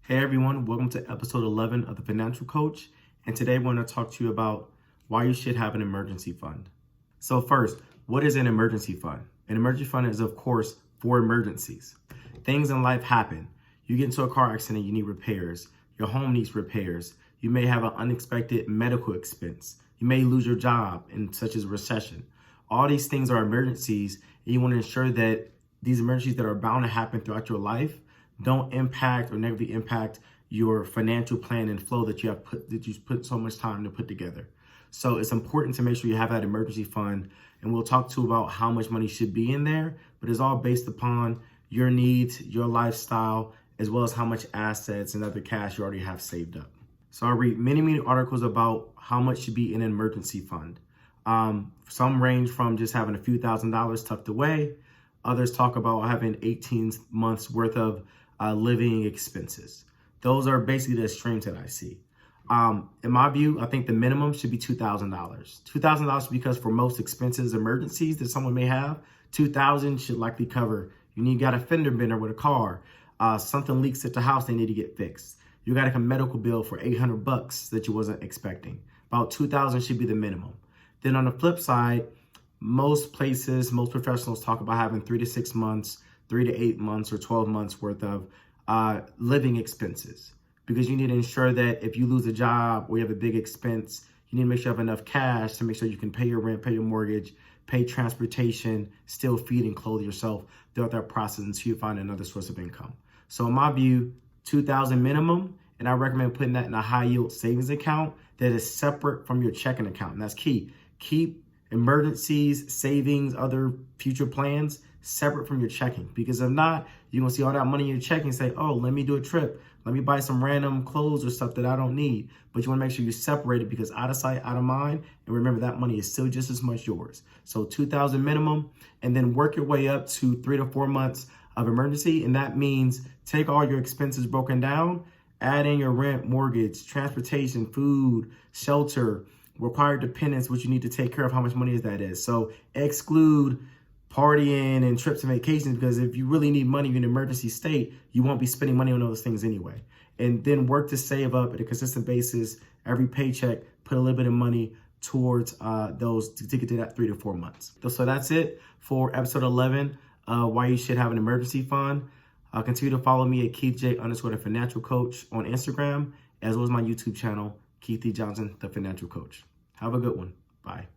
Hey everyone, welcome to episode 11 of The Financial Coach. And today we're going to talk to you about why you should have an emergency fund. So first, what is an emergency fund? An emergency fund is, of course, for emergencies. Things in life happen. You get into a car accident, you need repairs. Your home needs repairs. You may have an unexpected medical expense. You may lose your job, such as a recession. All these things are emergencies, and you want to ensure that these emergencies that are bound to happen throughout your life don't impact or negatively impact your financial plan and flow that you put so much time to put together. So it's important to make sure you have that emergency fund, and we'll talk to you about how much money should be in there, but it's all based upon your needs, your lifestyle, as well as how much assets and other cash you already have saved up. So I read many articles about how much should be in an emergency fund. Some range from just having a few $1,000s tucked away. Others talk about having 18 months worth of living expenses. Those are basically the extremes that I see. In my view, I think the minimum should be $2,000. $2,000 because for most expenses, emergencies that someone may have, $2,000 should likely cover. You got a fender bender with a car, something leaks at the house, they need to get fixed. You got a medical bill for $800 that you wasn't expecting. About $2,000 should be the minimum. Then on the flip side, most places, most professionals talk about having 3 to 6 months, 3 to 8 months, or 12 months worth of living expenses. Because you need to ensure that if you lose a job or you have a big expense, you need to make sure you have enough cash to make sure you can pay your rent, pay your mortgage, pay transportation, still feed and clothe yourself throughout that process until you find another source of income. So in my view, $2,000 minimum, and I recommend putting that in a high yield savings account that is separate from your checking account. And that's key. Keep emergencies, savings, other future plans separate from your checking, because if not, you're gonna see all that money in your checking and say, oh, let me do a trip, let me buy some random clothes or stuff that I don't need. But you want to make sure you separate it, because out of sight, out of mind, and remember that money is still just as much yours. So $2,000 minimum, and then work your way up to 3 to 4 months of emergency, and that means take all your expenses broken down, add in your rent, mortgage, transportation, food, shelter, required dependents, which you need to take care of, how much money that is. So exclude partying and trips and vacations, because if you really need money in an emergency state, you won't be spending money on those things anyway. And then work to save up at a consistent basis. Every paycheck, put a little bit of money towards those to get to that 3 to 4 months. So that's it for episode 11, why you should have an emergency fund. Continue to follow me at KeithJ_the Financial Coach on Instagram, as well as my YouTube channel, Keith D. Johnson, the Financial Coach. Have a good one. Bye.